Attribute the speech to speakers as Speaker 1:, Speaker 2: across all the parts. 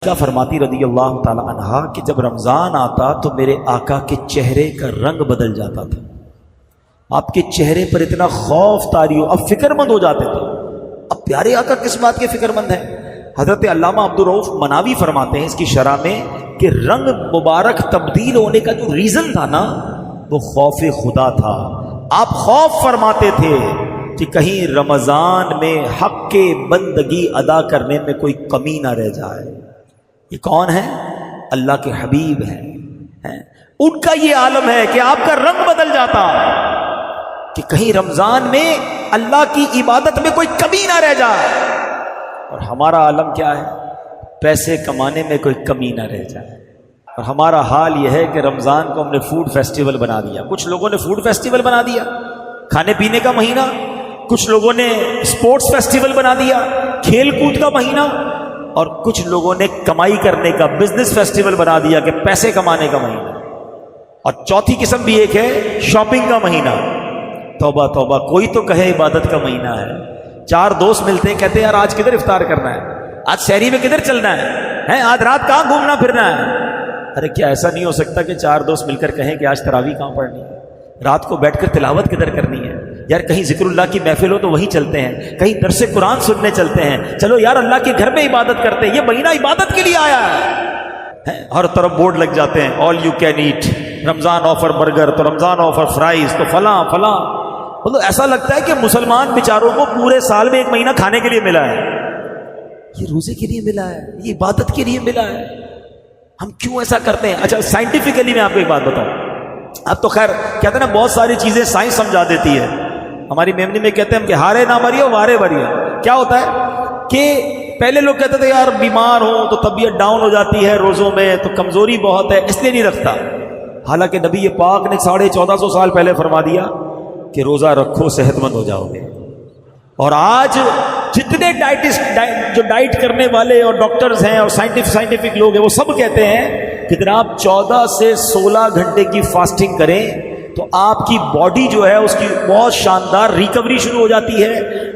Speaker 1: کیا فرماتی رضی اللہ تعالی عنہا کہ جب رمضان آتا تو میرے آقا کے چہرے کا رنگ بدل جاتا تھا. آپ کے چہرے پر اتنا خوف طاری ہو، اب فکر مند ہو جاتے تھے. اب پیارے آقا کس بات کے فکر مند ہیں؟ حضرت علامہ عبدالرؤف مناوی فرماتے ہیں اس کی شرح میں کہ رنگ مبارک تبدیل ہونے کا جو ریزن تھا نا، وہ خوف خدا تھا. آپ خوف فرماتے تھے کہ کہیں رمضان میں حق کے بندگی ادا کرنے میں کوئی کمی نہ رہ جائے. یہ کون ہے؟ اللہ کے حبیب ہیں. ان کا یہ عالم ہے کہ آپ کا رنگ بدل جاتا کہ کہیں رمضان میں اللہ کی عبادت میں کوئی کمی نہ رہ جائے. اور ہمارا عالم کیا ہے؟ پیسے کمانے میں کوئی کمی نہ رہ جائے. اور ہمارا حال یہ ہے کہ رمضان کو ہم نے فوڈ فیسٹیول بنا دیا. کچھ لوگوں نے فوڈ فیسٹیول بنا دیا، کھانے پینے کا مہینہ. کچھ لوگوں نے اسپورٹس فیسٹیول بنا دیا، کھیل کود کا مہینہ. اور کچھ لوگوں نے کمائی کرنے کا بزنس فیسٹیول بنا دیا کہ پیسے کمانے کا مہینہ. اور چوتھی قسم بھی ایک ہے، شاپنگ کا مہینہ. توبہ توبہ، کوئی تو کہے عبادت کا مہینہ ہے. چار دوست ملتے ہیں، کہتے ہیں یار آج کدھر افطار کرنا ہے، آج شہری میں کدھر چلنا ہے، آج رات کہاں گھومنا پھرنا ہے. ارے کیا ایسا نہیں ہو سکتا کہ چار دوست مل کر کہیں کہ آج تراویح کہاں پڑھنی ہے، رات کو بیٹھ کر تلاوت کدھر کرنی ہے؟ یار کہیں ذکر اللہ کی محفل ہو تو وہیں چلتے ہیں، کہیں درس قرآن سننے چلتے ہیں، چلو یار اللہ کے گھر میں عبادت کرتے ہیں. یہ مہینہ عبادت کے لیے آیا ہے. ہر طرف بورڈ لگ جاتے ہیں، all you can eat, Ramzan offer burger, تو رمضان آفر فرائز، تو فلاں فلاں. مطلب ایسا لگتا ہے کہ مسلمان بیچاروں کو پورے سال میں ایک مہینہ کھانے کے لیے ملا ہے. یہ روزے کے لیے ملا ہے، یہ عبادت کے لیے ملا ہے. ہم کیوں ایسا کرتے ہیں؟ اچھا سائنٹیفکلی میں آپ کو ایک بات بتاؤں. اب تو خیر کہتے ہیں نا بہت ساری چیزیں سائنس سمجھا دیتی ہے. ہماری میمنی میں کہتے ہیں کہ ہارے نہ مریو وارے بریو. کیا ہوتا ہے کہ پہلے لوگ کہتے تھے یار بیمار ہو تو طبیعت ڈاؤن ہو جاتی ہے روزوں میں، تو کمزوری بہت ہے اس لیے نہیں رکھتا. حالانکہ نبی پاک نے 1450 سال پہلے فرما دیا کہ روزہ رکھو صحت مند ہو جاؤ گے. اور آج جتنے ڈائٹسٹ جو ڈائٹ کرنے والے اور ڈاکٹرز ہیں اور سائنٹیفک لوگ ہیں، وہ سب کہتے ہیں کہ اگر آپ 14 سے 16 گھنٹے کی فاسٹنگ کریں تو آپ کی باڈی جو ہے اس کی بہت شاندار ریکوری شروع ہو جاتی ہے.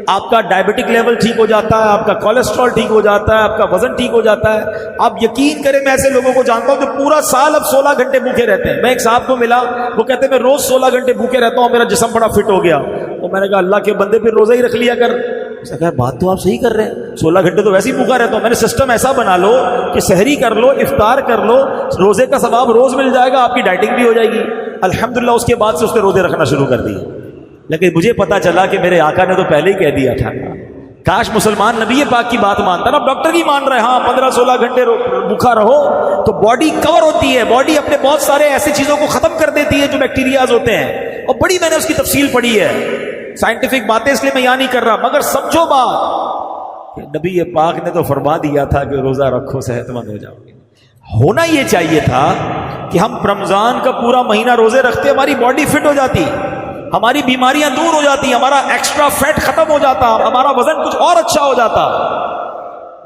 Speaker 1: آپ کا ڈائبٹک لیول ٹھیک ہو جاتا ہے، آپ کا کولیسٹرول ٹھیک ہو جاتا ہے، آپ کا وزن ٹھیک ہو جاتا ہے. آپ یقین کریں میں ایسے لوگوں کو جانتا ہوں کہ پورا سال اب 16 گھنٹے بھوکے رہتے ہیں. میں ایک صاحب کو ملا، وہ کہتے ہیں میں روز 16 گھنٹے بھوکے رہتا ہوں، میرا جسم بڑا فٹ ہو گیا. تو میں نے کہا اللہ کے بندے پھر روزہ ہی رکھ لیا کر. اس نے کہا بات تو آپ صحیح کر رہے ہیں، 16 گھنٹے تو ویسے ہی بھوکا رہتا ہوں. میں نے سسٹم ایسا بنا لو کہ سحری کر لو، افطار کر لو، روزے کا ثواب روز مل جائے گا، آپ کی ڈائٹنگ بھی ہو جائے گی. الحمدللہ اس کے بعد سے اس نے روزے رکھنا شروع کر دیے. لیکن مجھے پتا چلا کہ میرے آقا نے تو پہلے ہی کہہ دیا تھا. کاش مسلمان نبی پاک کی بات مانتا نا. اب ڈاکٹر کی مان رہے، ہاں 15-16 گھنٹے بھوکا رہو تو باڈی کور ہوتی ہے، باڈی اپنے بہت سارے ایسی چیزوں کو ختم کر دیتی ہے جو بیکٹیریاز ہوتے ہیں. اور بڑی میں نے اس کی تفصیل پڑھی ہے، سائنٹیفک باتیں اس لیے میں یہاں نہیں کر رہا، مگر سمجھو بات کہ نبی پاک نے تو فرما دیا تھا کہ روزہ رکھو صحت مند ہو جاؤ گے. ہونا یہ چاہیے تھا کہ ہم رمضان کا پورا مہینہ روزے رکھتے، ہماری باڈی فٹ ہو جاتی، ہماری بیماریاں دور ہو جاتی، ہمارا ایکسٹرا فیٹ ختم ہو جاتا، ہمارا وزن کچھ اور اچھا ہو جاتا.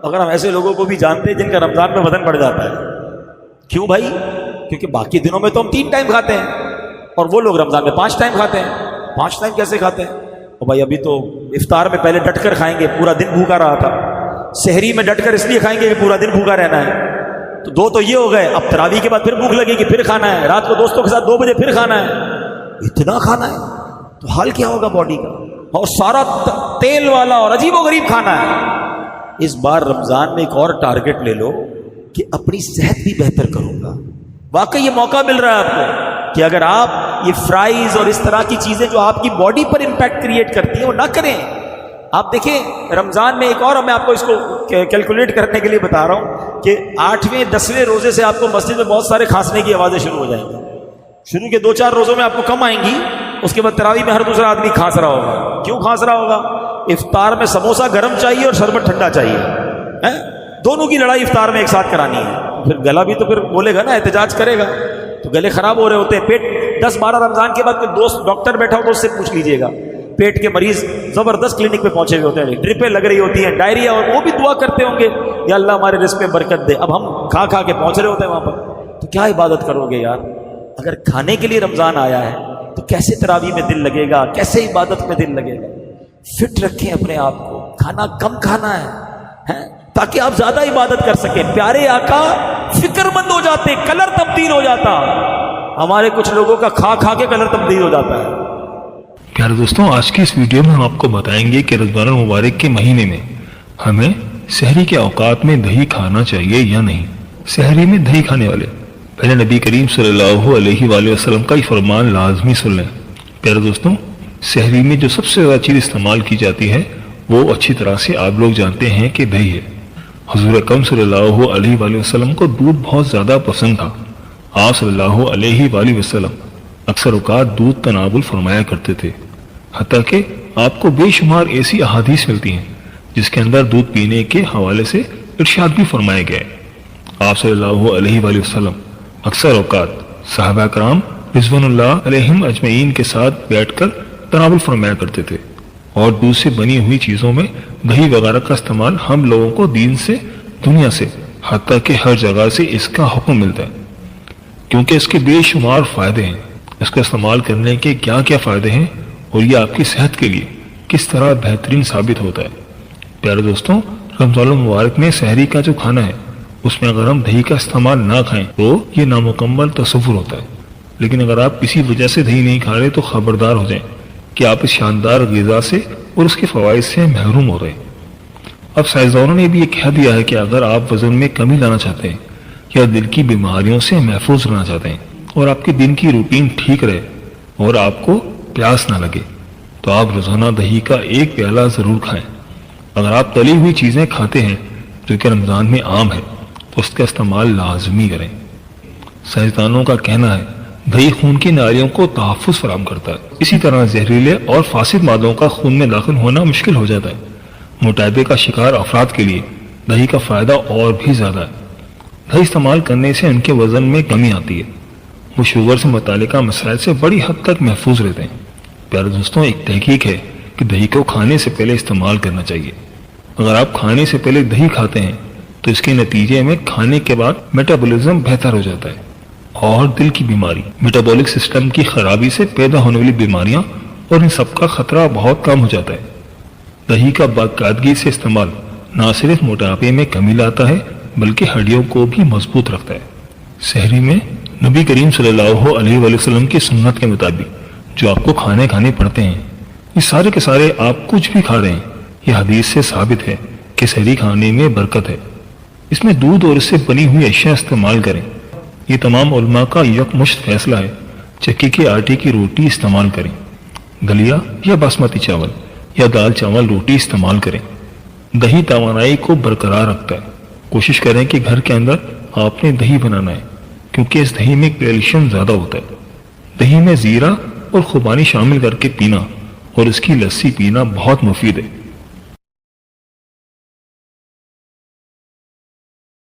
Speaker 1: اگر ہم ایسے لوگوں کو بھی جانتے جن کا رمضان میں وزن بڑھ جاتا ہے. کیوں بھائی؟ کیونکہ باقی دنوں میں تو ہم 3 ٹائم کھاتے ہیں اور وہ لوگ رمضان میں 5 ٹائم کھاتے ہیں. 5 ٹائم کیسے کھاتے ہیں؟ اور بھائی ابھی تو افطار میں پہلے ڈٹ کر کھائیں گے، پورا دن بھوکا رہا تھا. سحری میں ڈٹ کر اس لیے کھائیں گے کہ پورا دن بھوکا رہنا ہے. تو 2 تو یہ ہو گئے. اب تراویح کے بعد پھر بھوک لگے گی، پھر کھانا ہے. رات کو دوستوں کے ساتھ 2 بجے پھر کھانا ہے. اتنا کھانا ہے تو حال کیا ہوگا باڈی کا؟ اور سارا تیل والا اور عجیب و غریب کھانا ہے. اس بار رمضان میں ایک اور ٹارگٹ لے لو کہ اپنی صحت بھی بہتر کروں گا. واقعی یہ موقع مل رہا ہے آپ کو کہ اگر آپ یہ فرائز اور اس طرح کی چیزیں جو آپ کی باڈی پر امپیکٹ کریٹ کرتی ہیں وہ نہ کریں. آپ دیکھیں رمضان میں ایک اور میں آپ کو اس کو کیلکولیٹ کرنے کے لیے بتا رہا ہوں کہ 8ویں 10ویں روزے سے آپ کو مسجد میں بہت سارے کھانسنے کی آوازیں شروع ہو جائیں گی. شروع کے 2-4 روزوں میں آپ کو کم آئیں گی، اس کے بعد تراویح میں ہر دوسرا آدمی کھانس رہا ہوگا. کیوں کھانس رہا ہوگا؟ افطار میں سموسہ گرم چاہیے اور شربت ٹھنڈا چاہیے. دونوں کی لڑائی افطار میں ایک ساتھ کرانی ہے. پھر گلا بھی تو پھر بولے گا نا، احتجاج کرے گا. تو گلے خراب ہو رہے ہوتے ہیں. پیٹ 10-12 رمضان کے بعد کوئی دوست ڈاکٹر بیٹھا ہو تو اس سے پوچھ لیجئے گا. پیٹ کے مریض زبردست کلینک پہ پہنچے ہوئے ہوتے ہیں، ڈرپیں لگ رہی ہوتی ہیں، ڈائریا، اور وہ بھی دعا کرتے ہوں گے یا اللہ ہمارے رزق میں برکت دے. اب ہم کھا کے پہنچ رہے ہوتے ہیں وہاں پر. تو کیا عبادت کرو گے یار؟ اگر کھانے کے لیے رمضان آیا ہے تو کیسے تراویح میں دل لگے گا، کیسے عبادت میں دل لگے گا؟ فٹ رکھیں اپنے آپ کو. کھانا کم کھانا ہے. تاکہ آپ زیادہ عبادت کر سکیں. پیارے آقا فکر مند ہو جاتے, کلر تبدیل ہو جاتا. ہمارے کچھ لوگوں کا کھا کھا کے کلر تبدیل ہو جاتا ہے.
Speaker 2: پیارے دوستوں, آج کی اس ویڈیو میں ہم آپ کو بتائیں گے کہ رمضان المبارک کے مہینے میں ہمیں سحری کے اوقات میں دہی کھانا چاہیے یا نہیں. سحری میں دہی کھانے والے پہلے نبی کریم صلی اللہ علیہ وآلہ وسلم کا یہ فرمان لازمی سن لیں. پیارے دوستوں, سحری میں جو سب سے زیادہ چیز استعمال کی جاتی ہے وہ اچھی طرح سے آپ لوگ جانتے ہیں کہ دہی ہے. حضور اکرم صلی اللہ علیہ وآلہ وسلم کو دودھ بہت زیادہ پسند تھا. آپ صلی اللہ علیہ وآلہ وسلم اکثر اوقات دودھ تناول فرمایا کرتے تھے, حتیٰ کہ آپ کو بے شمار ایسی احادیث ملتی ہیں جس کے اندر دودھ پینے کے حوالے سے ارشاد بھی فرمایا گیا ہے. آپ صلی اللہ علیہ وآلہ وسلم اکثر اوقات صحابہ کرام رضوان اللہ علیہم اجمعین کے ساتھ بیٹھ کر تناول فرمایا کرتے تھے, اور دودھ سے بنی ہوئی چیزوں میں دہی وغیرہ کا استعمال ہم لوگوں کو دین سے, دنیا سے, حتیٰ کہ ہر جگہ سے اس کا حکم ملتا ہے, کیونکہ اس کے بے شمار فائدے ہیں. اس کا استعمال کرنے کے کیا کیا فائدے ہیں اور یہ آپ کی صحت کے لیے کس طرح بہترین ثابت ہوتا ہے. پیارے دوستوں, رمضان المبارک میں سحری کا جو کھانا ہے اس میں اگر ہم دہی کا استعمال نہ کھائیں تو یہ نامکمل تصور ہوتا ہے. لیکن اگر آپ کسی وجہ سے دہی نہیں کھا رہے تو خبردار ہو جائیں کہ آپ اس شاندار غذا سے اور اس کے فوائد سے محروم ہو رہے ہیں. اب سائنسدانوں نے بھی یہ کہہ دیا ہے کہ اگر آپ وزن میں کمی لانا چاہتے ہیں یا دل کی بیماریوں سے محفوظ رہنا چاہتے ہیں اور آپ کے دن کی روٹین ٹھیک رہے اور آپ کو پیاس نہ لگے تو آپ روزانہ دہی کا ایک پیالہ ضرور کھائیں. اگر آپ تلی ہوئی چیزیں کھاتے ہیں جو کہ رمضان میں عام ہے تو اس کا استعمال لازمی کریں. سائنسدانوں کا کہنا ہے دہی خون کی نالیوں کو تحفظ فراہم کرتا ہے. اسی طرح زہریلے اور فاسد مادوں کا خون میں داخل ہونا مشکل ہو جاتا ہے. موٹاپے کا شکار افراد کے لیے دہی کا فائدہ اور بھی زیادہ ہے. دہی استعمال کرنے سے ان کے وزن میں کمی آتی ہے, وہ شوگر سے متعلقہ مسائل سے بڑی حد تک محفوظ رہتے ہیں. پیارے دوستوں, ایک تحقیق ہے کہ دہی کو کھانے سے پہلے استعمال کرنا چاہیے. اگر آپ کھانے سے پہلے دہی کھاتے ہیں تو اس کے نتیجے میں کھانے کے بعد میٹابولزم بہتر ہو جاتا ہے اور دل کی بیماری, میٹابولک سسٹم کی خرابی سے پیدا ہونے والی بیماریاں اور ان سب کا خطرہ بہت کم ہو جاتا ہے. دہی کا باقاعدگی سے استعمال نہ صرف موٹاپے میں کمی لاتا ہے بلکہ ہڈیوں کو بھی مضبوط رکھتا ہے. سحری میں نبی کریم صلی اللہ علیہ وآلہ وسلم کی سنت کے مطابق جو آپ کو کھانے پڑتے ہیں یہ سارے کے سارے آپ کچھ بھی کھا رہے ہیں, یہ حدیث سے ثابت ہے کہ سحری کھانے میں برکت ہے. اس میں دودھ اور اس سے بنی ہوئی اشیاء استعمال کریں. یہ تمام علماء کا یکمشت فیصلہ ہے. چکی کے آٹے کی روٹی استعمال کریں, دلیا یا باسمتی چاول یا دال چاول روٹی استعمال کریں. دہی توانائی کو برقرار رکھتا ہے. کوشش کریں کہ گھر کے اندر آپ نے دہی بنانا ہے کیونکہ اس دہی میں کیلشیم زیادہ ہوتا ہے. دہی میں زیرہ اور خوبانی شامل کر کے پینا اور اس کی لسی پینا بہت مفید ہے.